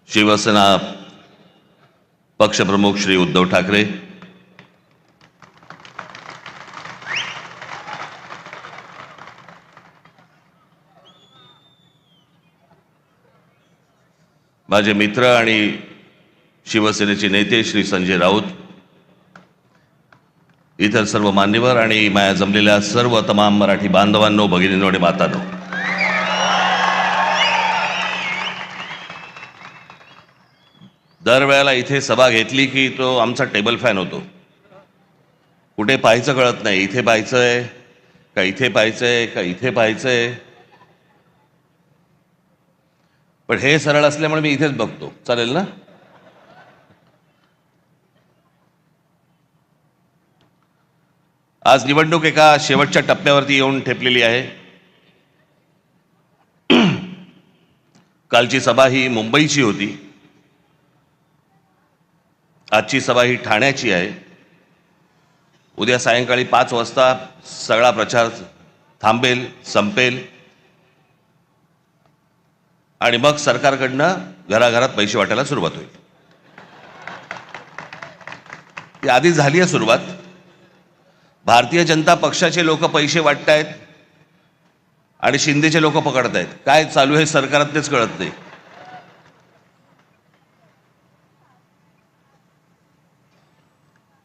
शिवसेना पक्षप्रमुख श्री उद्धव ठाकरे, माझे मित्र आणि शिवसेनेचे नेते श्री संजय राऊत, इतर सर्व मान्यवर आणि माया जमलेल्या सर्व तमाम मराठी बांधवांनो, भगिनींनो आणि मातांनो, दरवेळेला इथे सभा घेतली की तो आमचा टेबल फॅन होतो. कुठे पाहायचं कळत नाही, इथे पाहायचंय का इथे पाहायचंय का इथे पाहायचंय. पण हे सरळ असल्यामुळे मी इथेच बघतो. चालेल ना? आज निवडणूक एका शेवटच्या टप्प्यावरती येऊन ठेपलेली आहे. कालची सभा ही मुंबईची होती, आजची सभा ही ठाण्याची आहे. उद्या सायंकाळी 5 वाजता सगळा प्रचार थांबेल, संपेल आणि मग सरकारकडनं घराघरात पैसे वाटायला सुरुवात होईल. ती आधी झाली आहे सुरुवात. भारतीय जनता पक्षाचे लोक पैसे वाटतायत आणि शिंदेचे लोक पकडतायत. काय चालू आहे सरकारात तेच कळत नाही.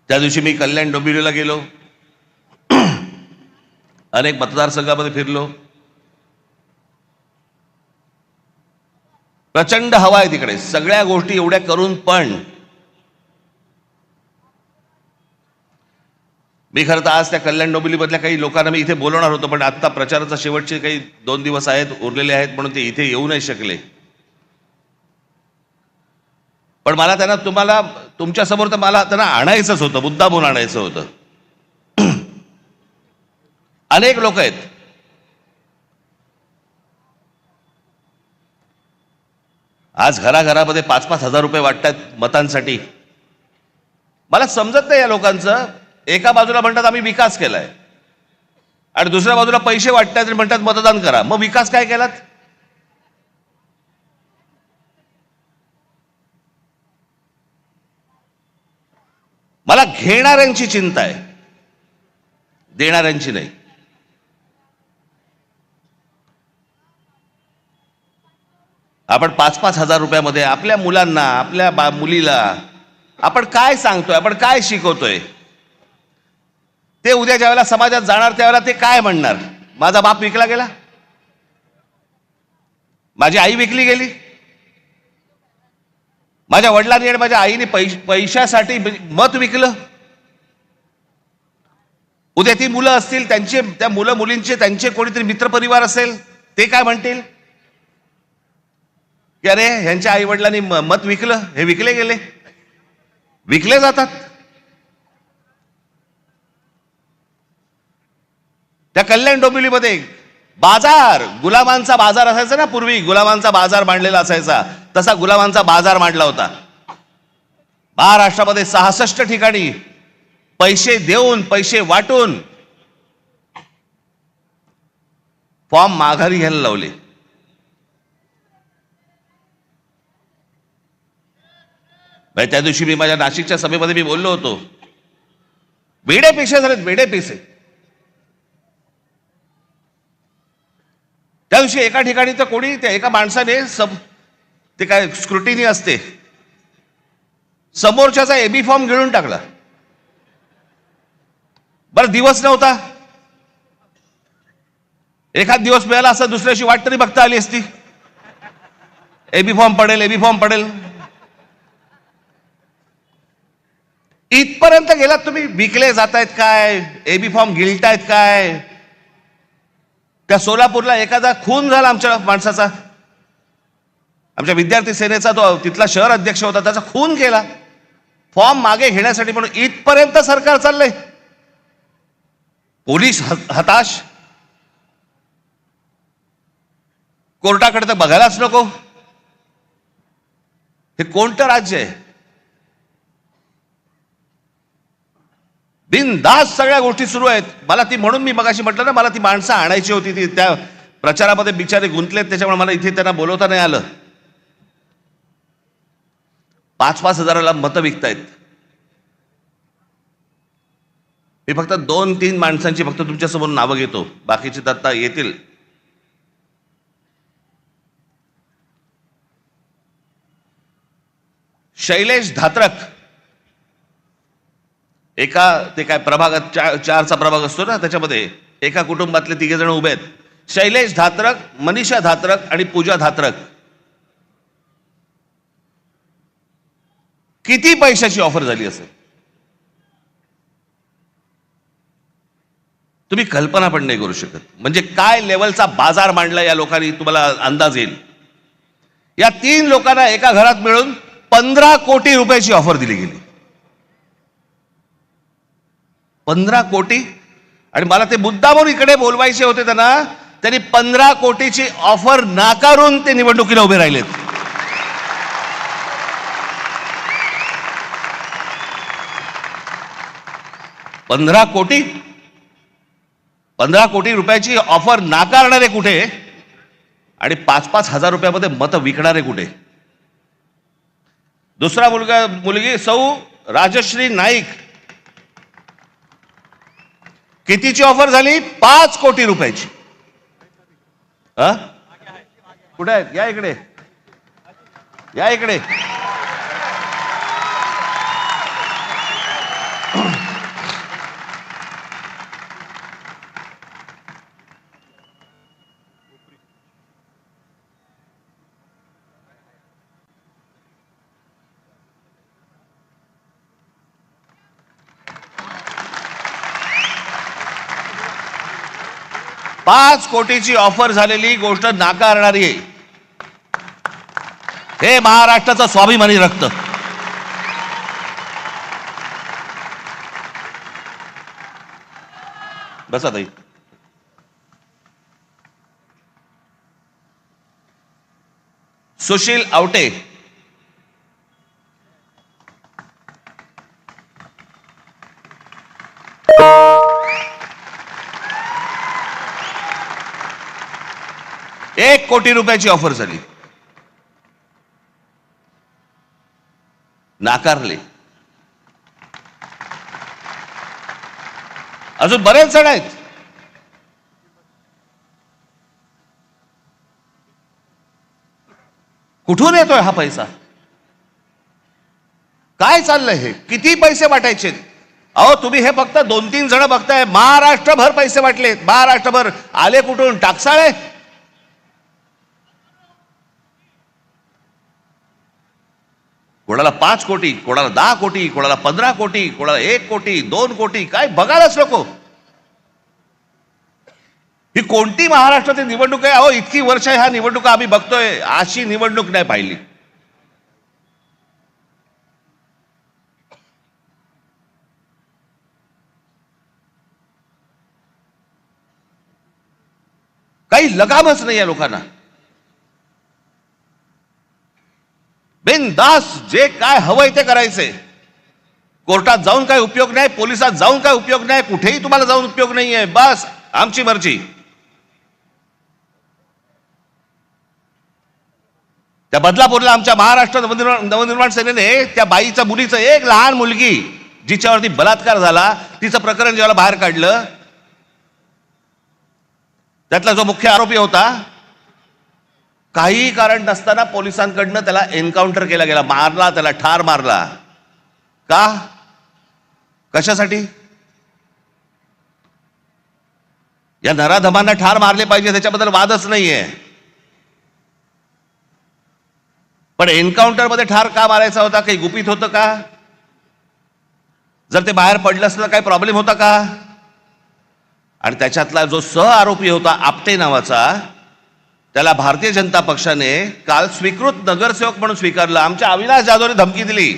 त्या दिवशी मी कल्याण डोंबिवलीला गेलो, अनेक मतदारसंघामध्ये फिरलो. प्रचंड हवा आहे तिकडे. सगळ्या गोष्टी एवढ्या करून पण मी खरं तर आज त्या कल्याण डोंबिवलीमधल्या काही लोकांना मी इथे बोलवणार होतो, पण आता प्रचाराचा शेवटचे काही 2 दिवस आहेत, उरलेले आहेत, म्हणून ते इथे येऊ नाही शकले. पण मला त्यांना तुमच्या समोर तर मला त्यांना आणायचंच होतं, मुद्दामून आणायचं होतं. अनेक लोक आहेत. आज घराघरामध्ये 5-5 हजार रुपये वाटतात मतांसाठी. मला समजत नाही या लोकांचं. एका बाजूला म्हणतात आम्ही विकास केलाय आणि दुसऱ्या बाजूला पैसे वाटतात आणि म्हणतात मतदान करा. मग विकास काय केलात? मला घेणाऱ्यांची चिंता आहे, देणाऱ्यांची नाही. आपण 5-5 हजार रुपयामध्ये आपल्या मुलांना, आपल्या मुलीला आपण काय सांगतोय, आपण काय शिकवतोय? ते उद्या ज्यावेळेला समाजात जाणार त्यावेळेला ते काय म्हणणार? माझा बाप विकला गेला, माझी आई विकली गेली, माझ्या वडिलांनी आणि माझ्या आईने पैशासाठी मत विकलं. उद्या ती मुलं असतील, त्या मुलं मुलींचे त्यांचे कोणीतरी मित्रपरिवार असेल, ते काय म्हणतील की अरे ह्यांच्या आई वडिलांनी मत विकलं, हे विकले गेले. विकले जातात. त्या कल्याण डोंबिवलीमध्ये बाजार, गुलामांचा बाजार असायचा ना पूर्वी, गुलामांचा बाजार मांडलेला असायचा, तसा गुलामांचा बाजार मांडला होता. महाराष्ट्रामध्ये 66 ठिकाणी पैसे देऊन, पैसे वाटून फॉर्म माघारी घ्यायला लावले. त्या दिवशी मी माझ्या नाशिकच्या सभेमध्ये मी बोललो होतो, वेडे पैसे झालेत, वेडे पैसे. त्या दिवशी एका ठिकाणी तर कोणी, त्या एका माणसाने ते काय स्क्रुटिनी असते, समोरच्याचा एबी फॉर्म गिळून टाकला. बरं दिवस नव्हता, एखाद दिवस मिळाला असं दुसऱ्याशी वाट तरी बघता आली असती. एबी फॉर्म पडेल, एबी फॉर्म पडेल. इथपर्यंत गेलात तुम्ही. विकले जात आहेत काय, एबी फॉर्म गिळतायत काय. त्या सोलापूरला एखादा खून झाला आमच्या माणसाचा, आमच्या विद्यार्थी सेनेचा, तो तिथला शहर अध्यक्ष होता, त्याचा खून केला फॉर्म मागे घेण्यासाठी. म्हणून इथपर्यंत सरकार चाललंय. पोलीस हताश, कोर्टाकडे तर बघायलाच नको. हे कोणतं राज्य आहे? बिनधास्त सगळ्या गोष्टी सुरू आहेत. मला ती, म्हणून मी मगाशी म्हटलं ना, मला ती माणसं आणायची होती. ती त्या प्रचारामध्ये बिचारे गुंतलेत, त्याच्यामुळे मला इथे त्यांना बोलवता नाही आलं. 5-5 हजाराला मतं विकतायत. मी फक्त 2-3 माणसांची फक्त तुमच्यासमोर नावं घेतो, बाकीची तर आता येतील. शैलेश धात्रक, एका ते काय प्रभागात 4चा प्रभाग असतो ना, त्याच्यामध्ये एका कुटुंबातले 3 जण उभे आहेत. शैलेश धात्रक, मनीषा धात्रक आणि पूजा धात्रक. किती पैशाची ऑफर झाली असेल तुम्ही कल्पना पण नाही करू शकत. म्हणजे काय लेवलचा बाजार मांडला या लोकांनी, तुम्हाला अंदाज येईल. या 3 लोकांना एका घरात मिळून 15 कोटी रुपयाची ऑफर दिली गेली. 15 कोटी. आणि मला ते मुद्दामून इकडे बोलवायचे होते त्यांनी 15 कोटीची ऑफर नाकारून ते निवडणुकीला उभे राहिलेत. पंधरा कोटी रुपयाची ऑफर नाकारणारे कुठे आणि 5-5 हजार रुपयामध्ये मतं विकणारे कुठे. दुसरा मुलगी सौ राजश्री नाईक, कितीची ऑफर झाली? 5 कोटी रुपयाची. कुठे आहेत? या इकडे, या इकडे. पाच कोटीची ऑफर झालेली गोष्ट नाकारणारी आहे. हे महाराष्ट्राचं स्वाभिमानी रक्त. बसा ताई. सुशील आवटे, एक कोटी रुपयाची ऑफर झाली, नाकारले. अजून बरेच जण आहेत. कुठून येतोय हा पैसा? काय चाललंय हे? किती पैसे वाटायचे? अहो तुम्ही हे फक्त 2-3 जण बघताय, महाराष्ट्रभर पैसे वाटले. महाराष्ट्रभर आले कुठून? टाकसाळे. कोणाला 5 कोटी, कोणाला 10 कोटी, कोणाला 15 कोटी, कोणाला 1 कोटी, 2 कोटी. काय बघायलाच नको. ही कोणती महाराष्ट्राची निवडणूक आहे? अहो इतकी वर्ष ह्या निवडणुका आम्ही बघतोय, अशी निवडणूक नाही पाहिली. काही लगामच नाही या लोकांना. बिनदास जे काय हवंय ते करायचंय. कोर्टात जाऊन काय उपयोग नाही, पोलिसात जाऊन काय उपयोग नाही, कुठेही तुम्हाला जाऊन उपयोग नाहीये. बस आमची मर्जी. त्या बदलापूरला आमच्या महाराष्ट्र नवनिर्माण सेनेने त्या बाईच्या मुलीचं, एक लहान मुलगी जिच्यावरती बलात्कार झाला, तिचं प्रकरण जेव्हा बाहेर काढलं, त्यातला जो मुख्य आरोपी होता, काही कारण नसताना पोलिसांकडनं त्याला एन्काउंटर केला गेला, मारला, त्याला ठार मारला. का? कशासाठी? या नराधमांना ठार मारले पाहिजे, त्याच्याबद्दल वादच नाहीये. पण एन्काउंटर मध्ये ठार का मारायचा होता? काही गुपित होतं का? जर ते बाहेर पडलं असतं काही प्रॉब्लेम होता का? आणि त्याच्यातला जो सह आरोपी होता आपटे नावाचा, त्याला भारतीय जनता पक्षाने काल स्वीकृत नगरसेवक म्हणून स्वीकारलं. आमच्या अविनाश जाधवने धमकी दिली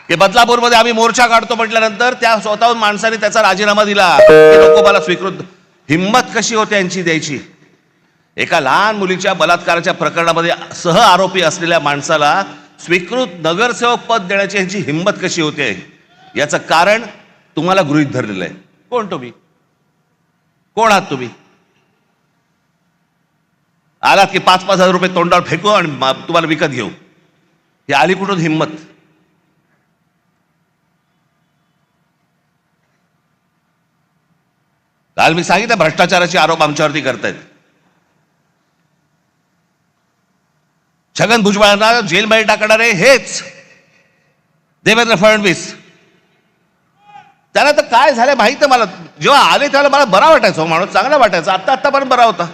की बदलापूरमध्ये आम्ही मोर्चा काढतो म्हटल्यानंतर त्या स्वतःहून माणसाने त्याचा राजीनामा दिला. नको मला स्वीकृत. हिम्मत कशी होते यांची द्यायची? एका लहान मुलीच्या बलात्काराच्या प्रकरणामध्ये सह आरोपी असलेल्या माणसाला स्वीकृत नगरसेवक पद देण्याची यांची हिम्मत कशी होते? याचं कारण तुम्हाला गृहीत धरलेलं आहे. कोण तुम्ही? कोण आहात तुम्ही? आलात की 5,000 रुपये तोंडावर फेकू आणि तुम्हाला विकत घेऊ. ही आली कुठून हिंमत? काल मी सांगितलं भ्रष्टाचाराचे आरोप आमच्यावरती करतायत. छगन भुजबळांना जेलमध्ये टाकणारे हेच देवेंद्र फडणवीस. त्यांना तर काय झालं माहिती मला. जेव्हा आले त्याला मला बरा वाटायचा, माणूस चांगला वाटायचा. आतापर्यंत बरा होता.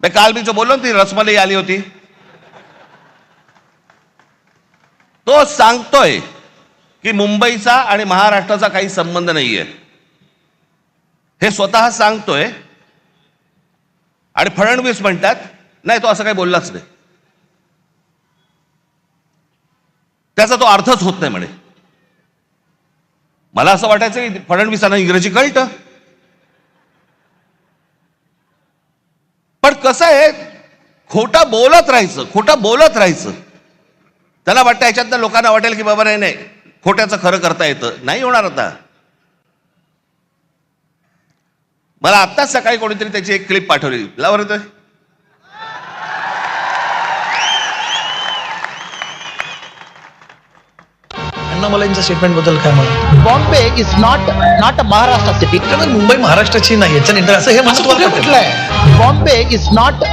काल मी जो बोललो ती रसमलाई आली होती, तो सांगतोय की मुंबईचा आणि महाराष्ट्राचा काही संबंध नाहीये. हे स्वतः सांगतोय आणि फडणवीस म्हणतात नाही तो असं काही बोललाच नाही, त्याचा तो अर्थच होत नाही म्हणे. मला असं वाटायचं की फडणवीसांना इंग्रजी कळतं. पण कसं आहे, खोटं बोलत राहायचं. त्याला वाटतं याच्यातनं लोकांना वाटेल की बाबा नाही खोट्याचं खरं करता येतं. नाही होणार. आता मला आत्ताच सकाळी कोणीतरी त्याची एक क्लिप पाठवली. लावर येतोय. मला यांच्या स्टेटमेंट बद्दल काय म्हणा. Bombay is not a Maharashtra city. Mumbai महाराष्ट्राची नाही असं हे म्हटलं आहे. Bombay is not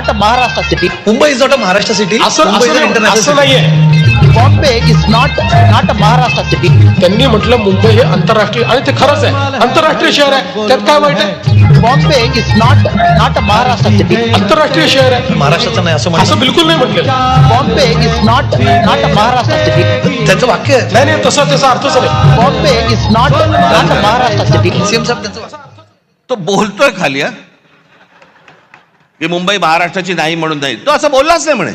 a Maharashtra city. Mumbai is not a Maharashtra city. असं नाहीये. Bombay is not a Maharashtra city. त्यांनी म्हटलं मुंबई हे आंतरराष्ट्रीय, आणि ते खरंच आहे, आंतरराष्ट्रीय शहर आहे. त्यात काय वाईट आहे? Bombay is not a Maharashtra city. आंतरराष्ट्रीय शहर आहे. महाराष्ट्राचं नाही असं बिलकुल नाही म्हटलं. Bombay is not a Maharashtra city. त्याचं वाक्य आहे. नाही तसा त्याचा अर्थच नाही. Bombay is not a Maharashtra city. CM साहेब त्यांचं तो बोलतोय खाली की मुंबई महाराष्ट्राची नाही म्हणून नाही. तो असं बोललाच नाही म्हणे.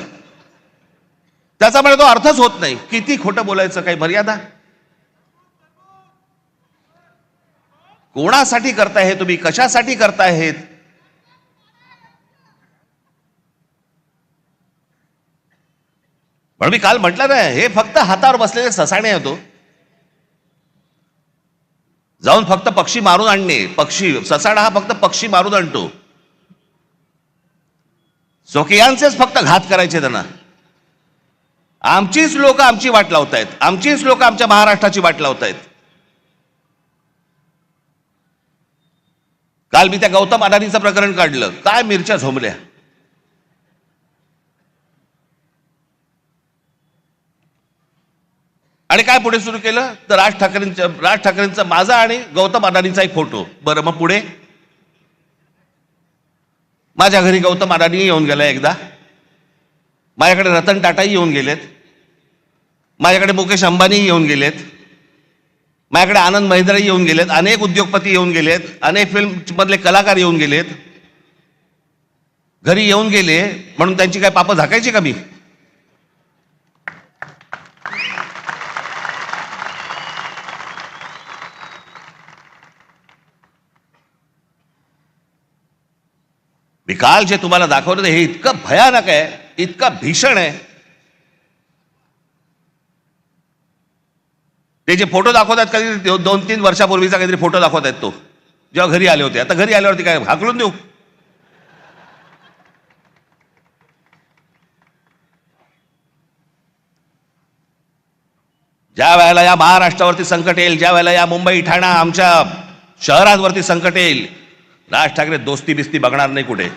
त्याचा म्हणे तो अर्थच होत नाही. किती खोटं बोलायचं, काही मर्यादा? कोणासाठी करताय हे तुम्ही? कशासाठी करताय हे? पण मी काल म्हटलं ना, हे फक्त हातावर बसलेले ससाणे होतो. जाऊन फक्त पक्षी मारून आणणे. ससाणा हा फक्त पक्षी मारून आणतो. स्वकीयांचेच फक्त घात करायचे त्यांना. आमचीच लोक आमची वाट लावतायत. आमचीच लोक आमच्या महाराष्ट्राची वाट लावतायत. काल मी त्या गौतम अदानीचं प्रकरण काढलं. काय मिरच्या झोंबल्या. आणि काय पुढे सुरू केलं तर राज ठाकरेंचा माझा आणि गौतम अदानीचा एक फोटो. बरं, मग पुढे माझ्या घरी गौतम अदानी येऊन गेला एकदा. माझ्याकडे रतन टाटाही येऊन गेलेत. माझ्याकडे मुकेश अंबानी येऊन गेलेत. माझ्याकडे आनंद महिंद्राही येऊन गेलेत. अनेक उद्योगपती येऊन गेलेत. अनेक फिल्म मधले कलाकार येऊन गेलेत. घरी येऊन गेले म्हणून त्यांची काय पापं झाकायची का मी? मी काल जे तुम्हाला दाखवलं हे इतकं भयानक आहे, इतकं भीषण आहे. ते जे फोटो दाखवतात कधी 2-3 वर्षापूर्वीचा काहीतरी फोटो दाखवतात, तो जेव्हा घरी आले होते. आता घरी आल्यावरती काय हाकलून देऊ? ज्या वेळेला या महाराष्ट्रावरती संकट येईल, ज्या वेळेला या मुंबई ठाणा आमच्या शहरांवरती संकट येईल, राज ठाकरे दोस्ती बिस्ती बघणार नाही कुठे.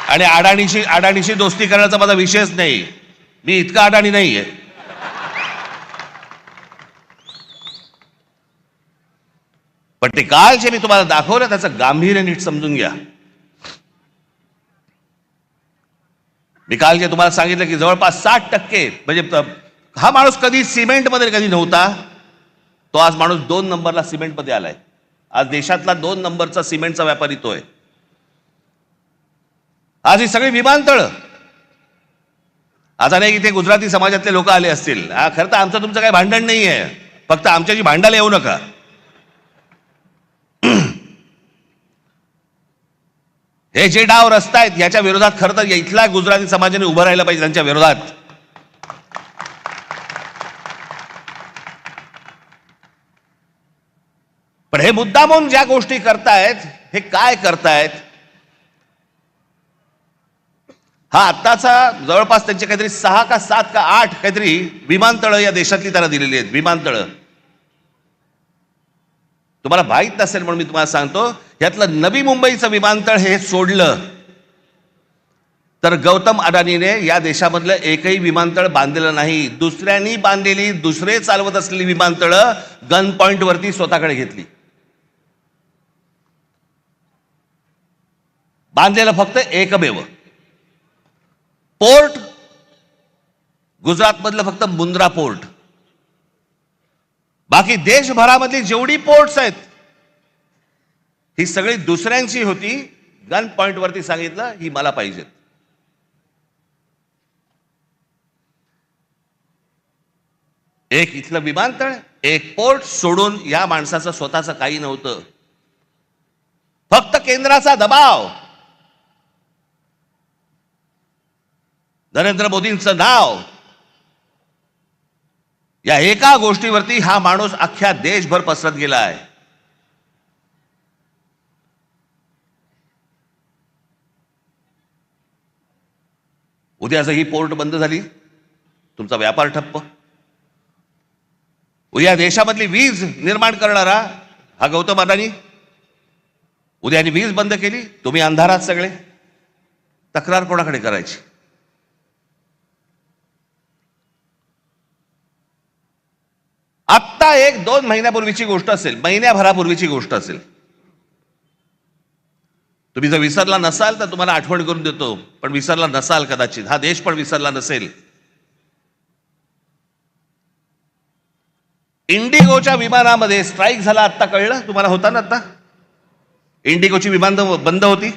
आणि अडाणीशी दोस्ती करण्याचा माझा विषयच नाही. मी इतका अडाणी नाहीये. पण ते काल जे मी तुम्हाला दाखवलं त्याचं गांभीर्य नीट समजून घ्या. मी काल जे तुम्हाला सांगितलं की जवळपास 60% म्हणजे हा माणूस कधी सिमेंटमध्ये कधी नव्हता, तो आज माणूस 2 नंबरला सिमेंटमध्ये आलाय. आज देशातला 2 नंबरचा सिमेंटचा व्यापारी तो आहे. आज ही सगळी विमानतळ. आज अनेक इथे गुजराती समाजातले लोक आले असतील. खरं तर आमचं तुमचं काही भांडण नाही आहे, फक्त आमच्याशी भांडायला येऊ नका. हे जे डाव रचतायत याच्या विरोधात खरं तर इथल्या गुजराती समाजाने उभं राहिलं पाहिजे. त्यांच्या विरोधात पण हे मुद्दामून ज्या गोष्टी करतायत हे काय करतायत? हा आत्ताचा जवळपास त्यांचे काहीतरी 6 का 7 का 8 काहीतरी विमानतळं या देशातली त्यांना दिलेली आहेत. विमानतळं तुम्हाला माहीत नसेल म्हणून मी तुम्हाला सांगतो, यातलं नवी मुंबईचं विमानतळ हे सोडलं तर गौतम अडानीने या देशामधलं एकही विमानतळ बांधलेलं नाही. दुसऱ्यांनी बांधलेली, दुसरे चालवत असलेली विमानतळं गन पॉइंट वरती स्वतःकडे घेतली. बांधलेलं फक्त एकमेव पोर्ट गुजरात मधलं फक्त मुंद्रा पोर्ट. बाकी देशभरामधली जेवढी पोर्ट्स आहेत ही सगळी दुसऱ्यांची होती. गन पॉइंट वरती सांगितलं ही मला पाहिजेत. एक इथलं विमानतळ, एक पोर्ट सोडून या माणसाचं स्वतःचं काही नव्हतं. फक्त केंद्राचा दबाव, नरेंद्र मोदींचं नाव, या एका गोष्टीवरती हा माणूस अख्ख्या देशभर पसरत गेला आहे. उद्या जर ही पोर्ट बंद झाली, तुमचा व्यापार ठप्प. उद्या देशामधली वीज निर्माण करणारा हा गौतम अदानी, उद्याने वीज बंद केली, तुम्ही अंधारात सगळे. तक्रार कोणाकडे करायची? आत्ता 1-2 महिन्यापूर्वीची गोष्ट असेल, महिन्याभरापूर्वीची गोष्ट असेल. तुम्ही जर विसरला नसाल तर तुम्हाला आठवण करून देतो, पण विसरला नसाल कदाचित, हा देश पण विसरला नसेल. इंडिगोच्या विमानामध्ये स्ट्राईक झाला, आत्ता कळलं तुम्हाला? होता ना आत्ता इंडिगोची विमान बंद होती.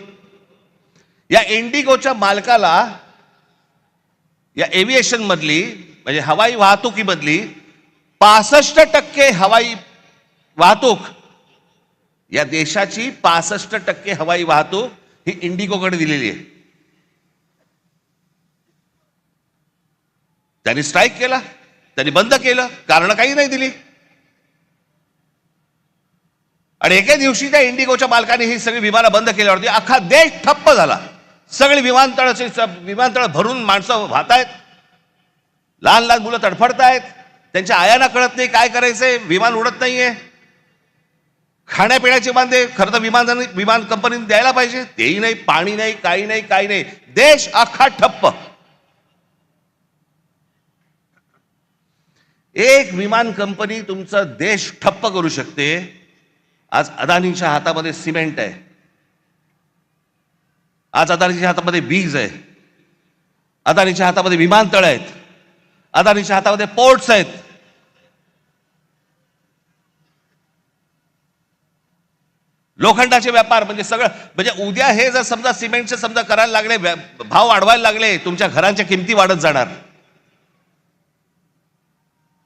या इंडिगोच्या मालकाला या एव्हिएशन मधली म्हणजे हवाई वाहतुकीमधली 65% हवाई वाहतूक, या देशाची 65% हवाई वाहतूक ही इंडिगोकडे दिलेली आहे. त्यांनी स्ट्राईक केला, त्यांनी बंद केलं, कारण काही नाही दिली. आणि एके दिवशी त्या इंडिगोच्या मालकाने ही सगळी विमानं बंद केल्यावरती अख्खा देश ठप्प झाला. सगळी विमानतळ भरून माणसं वाहतायत, लहान लहान मुलं तडफडतायत, त्यांच्या आयांना कळत नाही काय करायचंय, विमान उडत नाहीये. खाण्यापिण्याचे वांदे, खरं तर विमान कंपनीने द्यायला पाहिजे, तेही नाही, पाणी नाही, काही नाही, काही नाही. देश अख्खा ठप्प. एक विमान कंपनी तुमचा देश ठप्प करू शकते. आज अदानीच्या हातामध्ये सिमेंट आहे, आज अदानीच्या हातामध्ये वीज आहे, अदानीच्या हातामध्ये विमानतळ आहेत, अदानीच्या हातामध्ये पोर्ट्स आहेत. लोखंडाचे व्यापार म्हणजे सगळं. म्हणजे उद्या हे जर समजा सिमेंटचे समजा करायला लागले, भाव वाढवायला लागले, तुमच्या घरांच्या किमती वाढत जाणार.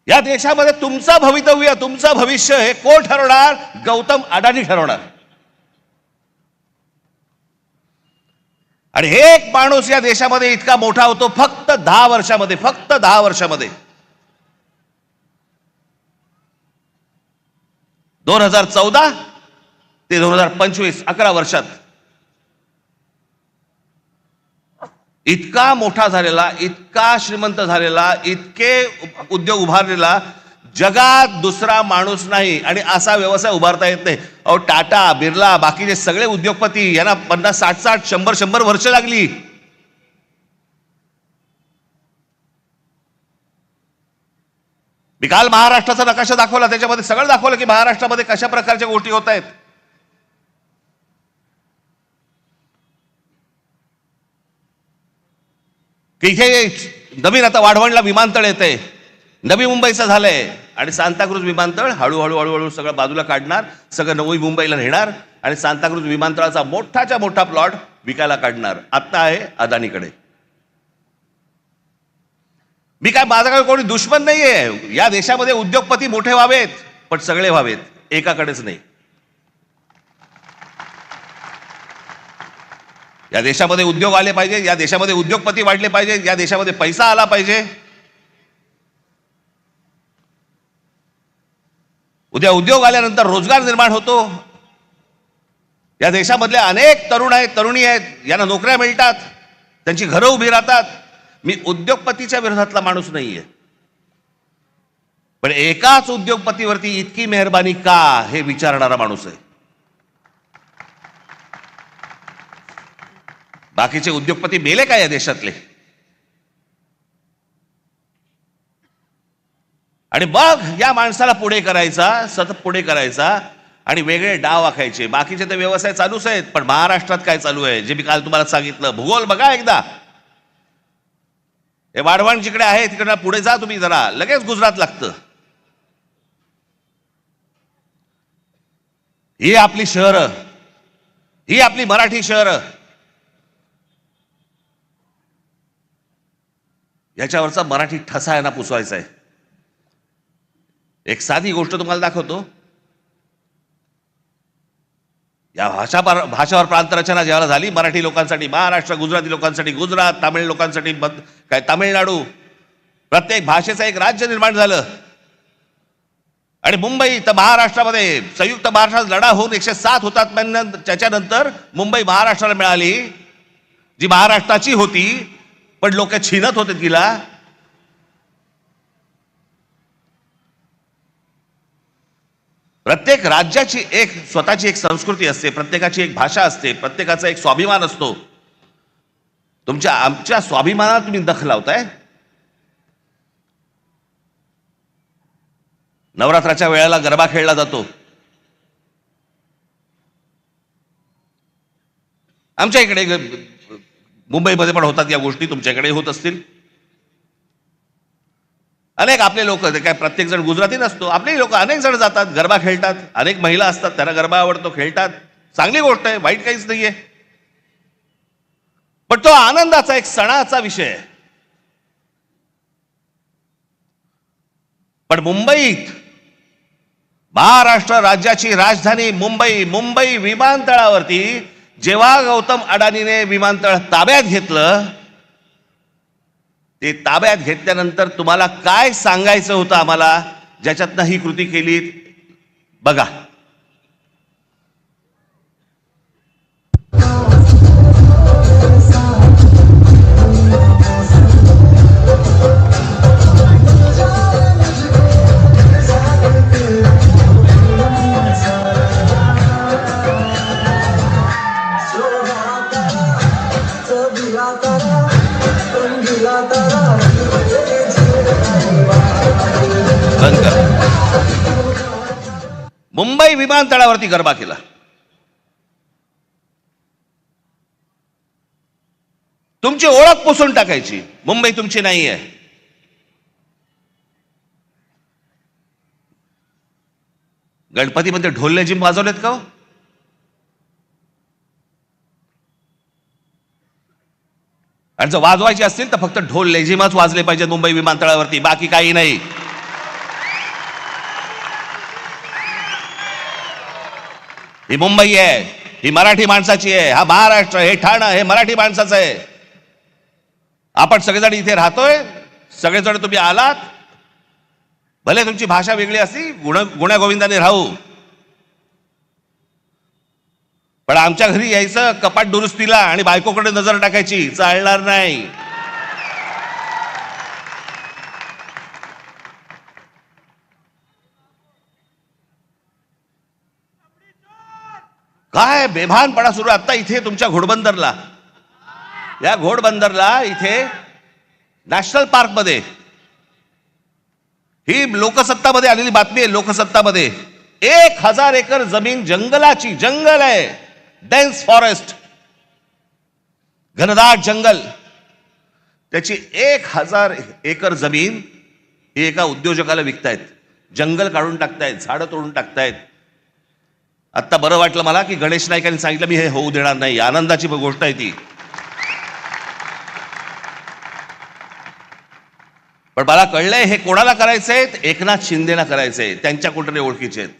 या देशामध्ये तुमचं भवितव्य, तुमचं भविष्य हे कोण ठरवणार? गौतम अडानी ठरवणार. आणि एक माणूस या देशामध्ये इतका मोठा होतो फक्त 10 वर्षामध्ये, फक्त 10 वर्षामध्ये. 2014 ते 2025 11 वर्षात इतका मोठा झालेला, इतका श्रीमंत झालेला, इतके उद्योग उभारलेला जगात दुसरा माणूस नाही. आणि असा व्यवसाय उभारता येत नाही. अहो टाटा, बिर्ला, बाकीचे सगळे उद्योगपती यांना 50, 60, 100 वर्ष लागली. मी काल महाराष्ट्राचा नकाशा दाखवला, त्याच्यामध्ये सगळं दाखवलं की महाराष्ट्रामध्ये कशा प्रकारच्या गोष्टी होत आहेत. की इथे नवीन आता वाढवणला विमानतळ येतंय, नवी मुंबईचं झालंय, आणि सांताक्रूज विमानतळ हळूहळू हळूहळू सगळं बाजूला काढणार, सगळं नवी मुंबईला नेणार आणि सांताक्रूज विमानतळाचा मोठाच्या मोठा प्लॉट विकायला काढणार. आता आहे अदानीकडे. मी काय, माझ्याकडे कोणी दुश्मन नाहीये. या देशामध्ये उद्योगपती मोठे व्हावेत, पण सगळे व्हावेत, एकाकडेच नाही. या देशामध्ये उद्योग आले पाहिजे, या देशामध्ये उद्योगपती वाढले पाहिजे, या देशामध्ये पैसा आला पाहिजे. उद्या उद्योग आल्यानंतर रोजगार निर्माण होतो. या देशामधले अनेक तरुण आहेत, तरुणी आहेत, यांना नोकऱ्या मिळतात, त्यांची घरं उभी राहतात. मी उद्योगपतीच्या विरोधातला माणूस नाहीये, पण एकाच उद्योगपतीवरती इतकी मेहरबानी का हे विचारणारा माणूस आहे. बाकीचे उद्योगपती मेले का या देशातले? आणि मग या माणसाला पुढे करायचा, सतत पुढे करायचा आणि वेगळे डाव आखायचे. बाकीचे तर व्यवसाय चालूच आहेत, पण महाराष्ट्रात काय चालू आहे जे मी काल तुम्हाला सांगितलं. भूगोल बघा एकदा. हे वाढवण जिकडे आहे तिकडे पुढे जा तुम्ही जरा, लगेच गुजरात लागतं. ही आपली शहरं, ही आपली मराठी शहरं, याच्यावरचा मराठी ठसा यांना पुसवायचा आहे. एक साधी गोष्ट तुम्हाला दाखवतो. या भाषावर प्रांतरचना जेव्हा झाली मराठी लोकांसाठी महाराष्ट्र, गुजराती लोकांसाठी गुजरात, तामिळ लोकांसाठी काय तामिळनाडू, प्रत्येक भाषेचं एक राज्य निर्माण झालं. आणि मुंबई तर महाराष्ट्रामध्ये संयुक्त महाराष्ट्रात लढा होऊन 107 हुतात्म्यांना त्याच्यानंतर मुंबई महाराष्ट्राला मिळाली, जी महाराष्ट्राची होती, पण लोक छीनत होते तिला. प्रत्येक राज्याची एक स्वतःची एक संस्कृती असते, प्रत्येकाची एक भाषा असते, प्रत्येकाचा एक स्वाभिमान असतो. आमच्या स्वाभिमानाला तुम्ही दखल लावताय. नवरात्राच्या वेळेला गरबा खेळला जातो. आमच्या इकडे मुंबईमध्ये पण होतात या गोष्टी, तुमच्याकडे होत असतील. अनेक आपले लोक, काय प्रत्येक जण गुजराती नसतो, आपले लोक अनेक जण जातात, गरबा खेळतात. अनेक महिला असतात, त्यांना गरबा आवडतो, खेळतात. चांगली गोष्ट आहे, वाईट काहीच नाहीये. पण तो आनंदाचा एक सणाचा विषय आहे. पण मुंबईत, महाराष्ट्र राज्याची राजधानी मुंबई विमानतळावरती जेव्हा गौतम अडानीने विमानतळ ताब्यात घेतलं, ते ताब्यात घेतल्यानंतर तुम्हाला काय सांगायचं होतं आम्हाला, ज्याच्यातनं ही कृती केली बघा. मुंबई विमानतळावरती गरबा केला. तुमची ओळख पुसून टाकायची. मुंबई तुमची नाही आहे. गणपतीमध्ये ढोल लेझिम वाजवलेत का? आणि जर वाजवायचे असतील तर फक्त ढोल लेझिमच वाजले पाहिजेत मुंबई विमानतळावरती, बाकी काही नाही. ही मुंबई आहे, ही मराठी माणसाची आहे. हा महाराष्ट्र, हे ठाणं, हे मराठी माणसाचं आहे. आपण सगळेजण इथे राहतोय, सगळेजण तुम्ही आलात. भले तुमची भाषा वेगळी असली, गुण्यागोविंदाने राहू, पण आमच्या घरी यायचं कपाट दुरुस्तीला आणि बायकोकडे नजर टाकायची, चालणार नाही. काय बेभानपणा सुरू आता इथे तुमच्या घोडबंदरला. या घोडबंदरला इथे नॅशनल पार्क मध्ये, ही लोकसत्तामध्ये आलेली बातमी आहे. लोकसत्तामध्ये 1000 एकर जमीन जंगलाची, जंगल आहे, डेन्स फॉरेस्ट, घनदाट जंगल, त्याची 1000 एकर जमीन ही एका उद्योजकाला विकतायत. जंगल काढून टाकतायत, झाडं तोडून टाकतायत. आता बरं वाटलं मला की गणेश नाईकांनी सांगितलं मी हे होऊ देणार नाही. आनंदाची गोष्ट आहे ती. पण मला कळलंय हे कोणाला करायचंय? एकनाथ शिंदेना करायचंय. त्यांच्या कुठे ओळखीचे आहेत.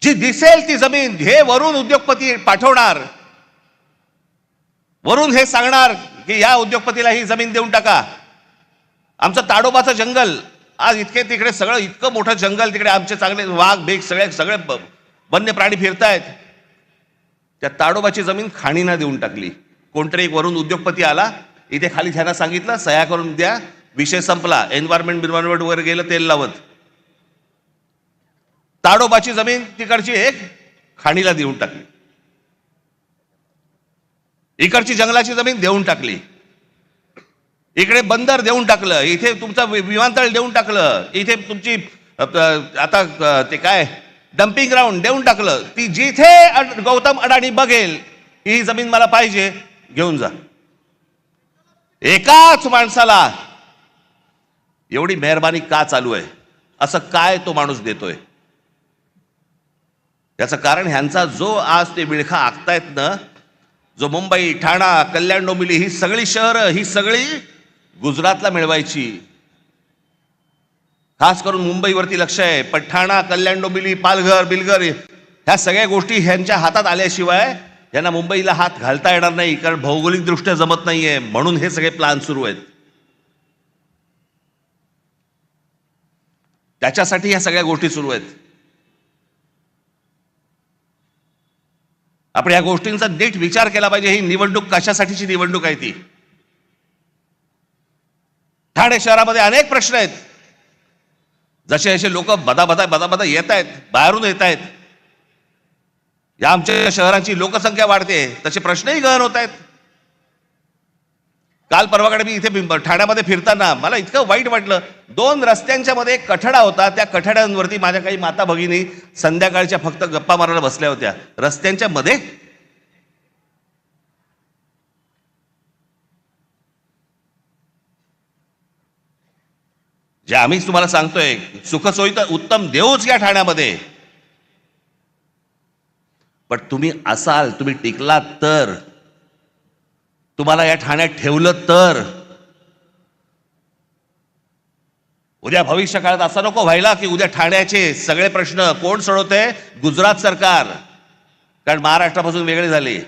जी दिसेल ती जमीन हे वरून उद्योगपती पाठवणार, वरून हे सांगणार की या उद्योगपतीला ही जमीन देऊन टाका. आमचं ताडोबाचं जंगल आज इतके तिकडे सगळं इतकं मोठं जंगल, तिकडे आमचे चांगले वाघ बेग सगळे सगळे वन्य प्राणी फिरतायत. त्या ताडोबाची जमीन खाणींना देऊन टाकली. कोणतरी एक वरून उद्योगपती आला, इथे खाली त्यांना सांगितलं सह्या करून द्या, विषय संपला. एन्व्हायरमेंट वगैरे गेलं तेल लावत. ताडोबाची जमीन तिकडची एक खाणीला देऊन टाकली. इकडची जंगलाची जमीन देऊन टाकली. इकडे बंदर देऊन टाकलं, इथे तुमचं विमानतळ देऊन टाकलं, इथे तुमची आता ते काय डम्पिंग ग्राउंड देऊन टाकलं. ती जिथे गौतम अडाणी बघेल ही जमीन मला पाहिजे, घेऊन जा. एकाच माणसाला एवढी मेहरबानी का चालू आहे? असं काय तो माणूस देतोय? याचं कारण ह्यांचा जो आज ते विळखा आखतायत ना, जो मुंबई, ठाणा, कल्याण, डोंबिवली ही सगळी शहरं ही सगळी गुजरातला मिळवायची. खास करून मुंबईवरती लक्ष आहे, पण ठाणा, कल्याण, डोंबिवली, पालघर, बिलघर ह्या सगळ्या गोष्टी ह्यांच्या हातात आल्याशिवाय यांना मुंबईला हात घालता येणार नाही, कारण भौगोलिक दृष्ट्या जमत नाहीये. म्हणून हे सगळे प्लान सुरू आहेत. त्याच्यासाठी ह्या सगळ्या गोष्टी सुरू आहेत. आपण या गोष्टींचा नीट विचार केला पाहिजे. ही निवडणूक कशासाठीची निवडणूक आहे ती? ठाणे शहरामध्ये अनेक प्रश्न आहेत. जसे जसे लोक बदा येत आहेत, बाहेरून येत आहेत, या आमच्या शहराची लोकसंख्या वाढते, तसे प्रश्नही गहन होत आहेत. काल परवाकडे मी इथे ठाण्यामध्ये फिरताना मला इतकं वाईट वाटलं. 2 रस्त्यांच्या मध्ये एक कठडा होता. त्या कठड्यांवरती माझ्या काही माता भगिनी संध्याकाळच्या फक्त गप्पा मारायला बसल्या होत्या. रस्त्यांच्या मध्ये जे आम्हीच तुम्हाला सांगतोय, सुखसोयी तर उत्तम देऊच या ठाण्यामध्ये, पण तुम्ही असाल, तुम्ही टिकलात तर, तुम्हाला या ठाण्यात ठेवलं तर, उद्या भविष्य काळात असं नको व्हायला की उद्या ठाण्याचे सगळे प्रश्न कोण सोडवते? गुजरात सरकार, कारण महाराष्ट्रापासून वेगळे झाले.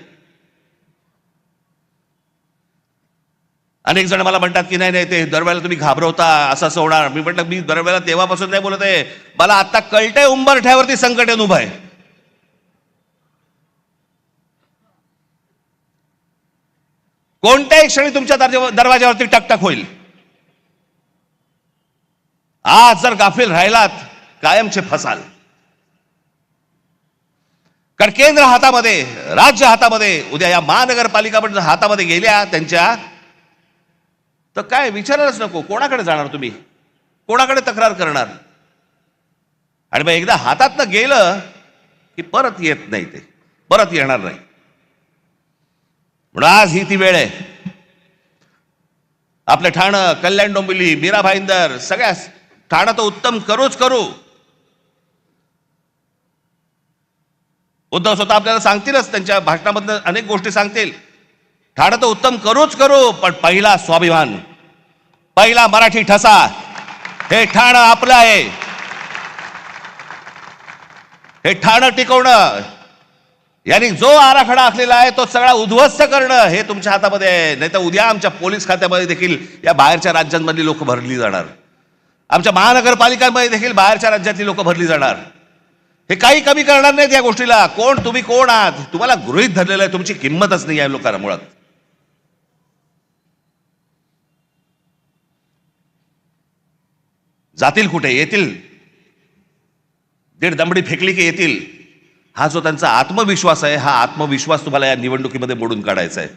अनेक जण मला म्हणतात की नाही ते दरवेळेला तुम्ही घाबरवता, असं होणार. मी म्हटलं मी दरवेळेला तेव्हापासून नाही बोलत आहे, मला आता कळतंय उंबरठ्यावरती संकट येऊन उभं आहे. कोणत्याही क्षणी तुमच्या दरवाज्यावरती टकटक होईल. आज जर गाफील राहिलात कायमचे फसाल. कारण केंद्र हातामध्ये, राज्य हातामध्ये, उद्या या महानगरपालिका पण हातामध्ये गेल्या त्यांच्या, तर काय विचारायलाच नको. कोणाकडे जाणार तुम्ही? कोणाकडे तक्रार करणार? आणि मग एकदा हातातनं गेलं की परत येत नाही, ते परत येणार नाही. म्हणून आज ही ती वेळ आहे. आपलं ठाणं, कल्याण, डोंबिवली, मीरा भाईंदर, सगळ्या ठाणं तर उत्तम करूच करू. उद्धव स्वतः आपल्याला सांगतीलच, त्यांच्या भाषणामधून अनेक गोष्टी सांगतील. ठाणं तर उत्तम करूच करू, पण पहिला स्वाभिमान, पहिला मराठी ठसा, हे ठाणं आपलं आहे. हे ठाणं टिकवणं, यांनी जो आराखडा आखलेला आहे तो सगळा उद्ध्वस्त करणं हे तुमच्या हातामध्ये आहे. नाही तर उद्या आमच्या पोलीस खात्यामध्ये देखील या बाहेरच्या राज्यांमधली लोक भरली जाणार. आमच्या महानगरपालिकांमध्ये देखील बाहेरच्या राज्यातली लोक भरली जाणार. हे काही कमी करणार नाहीत या गोष्टीला. कोण तुम्ही, कोण आहात? तुम्हाला गृहीत धरलेलं आहे, तुमची किंमतच नाही या लोकांना मुळात. जातील कुठे? येतील. 1.5 दमडी फेकली की येतील. हा जो त्यांचा आत्मविश्वास आहे, हा आत्मविश्वास तुम्हाला या निवडणुकीमध्ये मोडून काढायचा आहे.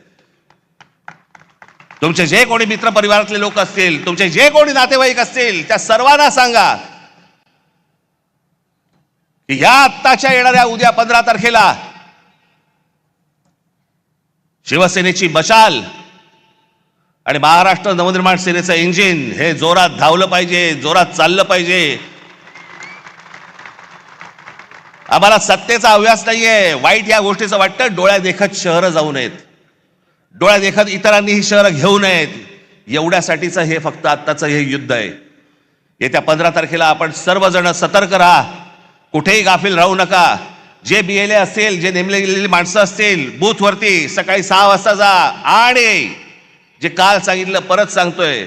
तुमचे जे कोणी मित्र परिवारातले लोक असतील, तुमचे जे कोणी नातेवाईक असतील, त्या सर्वांना सांगा की या आत्ताच्या येणाऱ्या उद्या 15 तारखेला शिवसेनेची मशाल आणि महाराष्ट्र नवनिर्माण सेनेचं इंजिन हे जोरात धावलं पाहिजे, जोरात चाललं पाहिजे. आम्हाला सत्तेचा अभ्यास नाहीये. वाईट या गोष्टीचं वाटतं, डोळ्या देखत शहरं जाऊ नयेत, डोळ्या देखत इतरांनी ही शहरं घेऊ नयेत, एवढ्यासाठीचं हे फक्त आत्ताचं हे युद्ध आहे. येत्या 15 तारखेला आपण सर्वजण सतर्क राहा, कुठेही गाफील राहू नका. जे BLA असतील, जे नेमले गेलेली माणसं असतील, बूथवरती सकाळी 6 वाजता जा. आणि जे काल सांगितलं परत सांगतोय,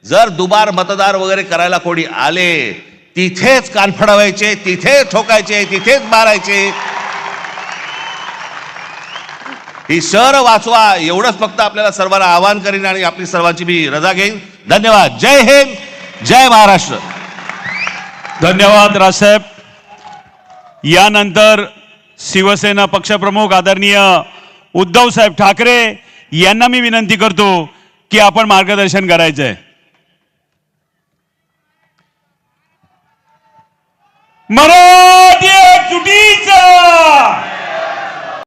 जर दुबार मतदार वगैरे करायला कोणी आले तिथेच कान फडवायचे, तिथेच ठोकायचे, तिथेच मारायचे. ही शहर वाचवा एवढंच फक्त आपल्याला सर्वांना आवाहन करीन आणि आपली सर्वांची मी रजा घेईन. धन्यवाद. जय हिंद, जय महाराष्ट्र. धन्यवाद राजसाहेब. यानंतर शिवसेना पक्षप्रमुख आदरणीय उद्धव साहेब ठाकरे यांना मी विनंती करतो की आपण मार्गदर्शन करायचंय. मराठी एकजुटीचा